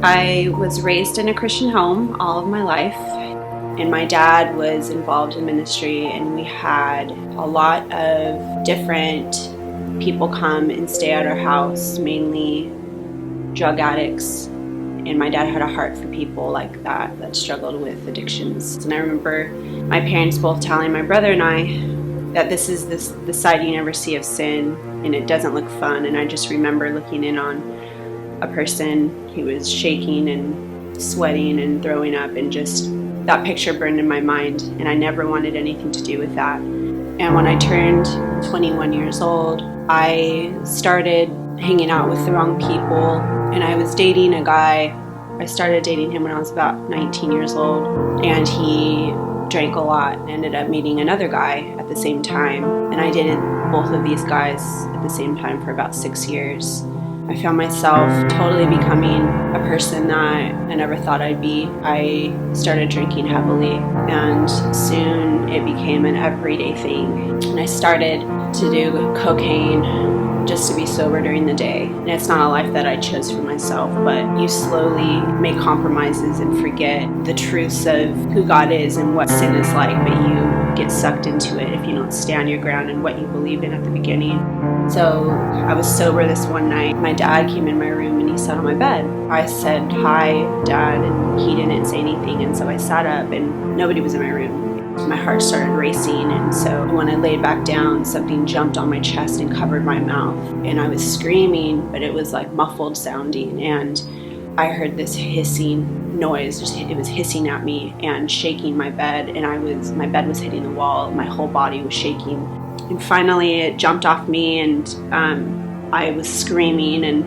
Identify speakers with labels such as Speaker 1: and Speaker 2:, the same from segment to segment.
Speaker 1: I was raised in a Christian home all of my life, and my dad was involved in ministry, and we had a lot of different people come and stay at our house, mainly drug addicts. And my dad had a heart for people like that struggled with addictions. And I remember my parents both telling my brother and I that this is the side you never see of sin, and it doesn't look fun. And I just remember looking in on a person who was shaking and sweating and throwing up, and just that picture burned in my mind, and I never wanted anything to do with that. And when I turned 21 years old, I started hanging out with the wrong people, and I was dating a guy. I started dating him when I was about 19 years old, and he drank a lot and ended up meeting another guy at the same time. And I dated both of these guys at the same time for about 6 years. I found myself totally becoming a person that I never thought I'd be. I started drinking heavily, and soon it became an everyday thing. And I started to do cocaine just to be sober during the day. And it's not a life that I chose for myself, but you slowly make compromises and forget the truths of who God is and what sin is like, but you get sucked into it if you don't stand your ground in what you believed in at the beginning. So I was sober this one night. My dad came in my room and he sat on my bed. I said, "Hi, Dad," and he didn't say anything, and so I sat up and nobody was in my room. My heart started racing, and so when I laid back down, something jumped on my chest and covered my mouth, and I was screaming, but it was like muffled sounding, and I heard this hissing noise. It was hissing at me and shaking my bed, and my bed was hitting the wall. My whole body was shaking, and finally it jumped off me, and I was screaming, and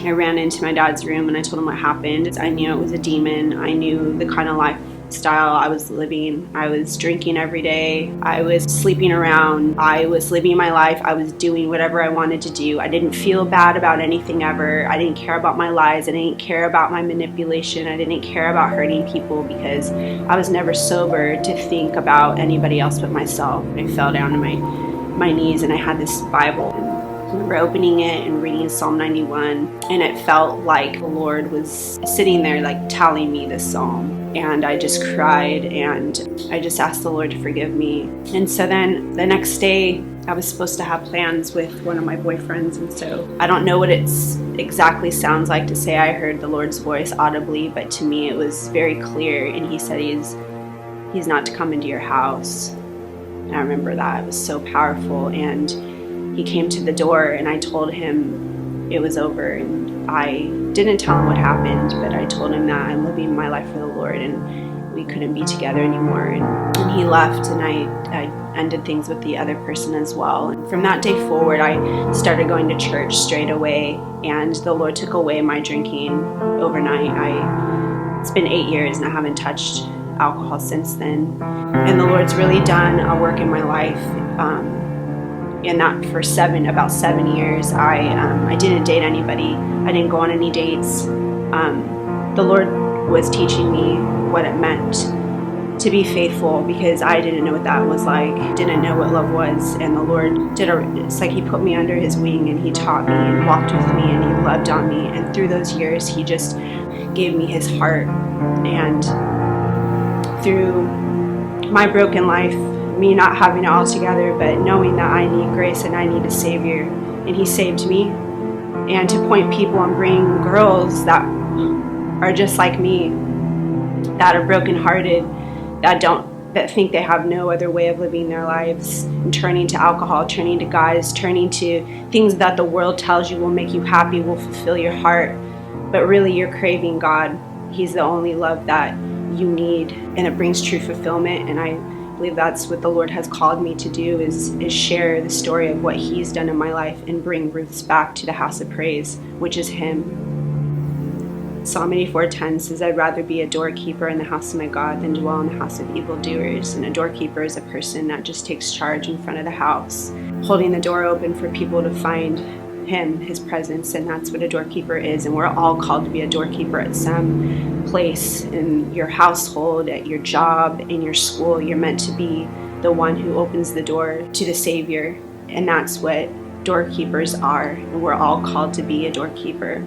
Speaker 1: I ran into my dad's room and I told him what happened. I knew it was a demon. I knew the kind of lifestyle I was living. I was drinking every day. I was sleeping around. I was living my life. I was doing whatever I wanted to do. I didn't feel bad about anything ever. I didn't care about my lies. I didn't care about my manipulation. I didn't care about hurting people, because I was never sober to think about anybody else but myself. I fell down to my knees, and I had this Bible. I remember opening it and reading Psalm 91, and it felt like the Lord was sitting there like telling me this psalm. And I just cried, and I just asked the Lord to forgive me. And so then the next day I was supposed to have plans with one of my boyfriends, and so I don't know what it exactly sounds like to say I heard the Lord's voice audibly, but to me it was very clear, and he said he's not to come into your house. And I remember that. It was so powerful. And he came to the door, and I told him it was over, and I didn't tell him what happened, but I told him that I'm living my life for the Lord and we couldn't be together anymore. And he left, and I ended things with the other person as well. And from that day forward, I started going to church straight away, and the Lord took away my drinking overnight. It's been 8 years, and I haven't touched alcohol since then. And the Lord's really done a work in my life. In that for about 7 years, I didn't date anybody. I didn't go on any dates. The Lord was teaching me what it meant to be faithful, because I didn't know what that was like. Didn't know what love was. And the Lord it's like he put me under his wing, and he taught me and walked with me, and he loved on me. And through those years, he just gave me his heart. And through my broken life, me not having it all together, but knowing that I need grace and I need a Savior, and he saved me. And to point people and bring girls that are just like me, that are brokenhearted, that think they have no other way of living their lives, and turning to alcohol, turning to guys, turning to things that the world tells you will make you happy, will fulfill your heart, but really you're craving God. He's the only love that you need, and it brings true fulfillment. And I believe that's what the Lord has called me to do, is share the story of what he's done in my life and bring Ruth's back to the house of praise, which is him. Psalm 84:10 says, "I'd rather be a doorkeeper in the house of my God than dwell in the house of evildoers." And a doorkeeper is a person that just takes charge in front of the house, holding the door open for people to find him, his presence. And that's what a doorkeeper is. And we're all called to be a doorkeeper at some place in your household, at your job, in your school. You're meant to be the one who opens the door to the Savior. And that's what doorkeepers are. And we're all called to be a doorkeeper.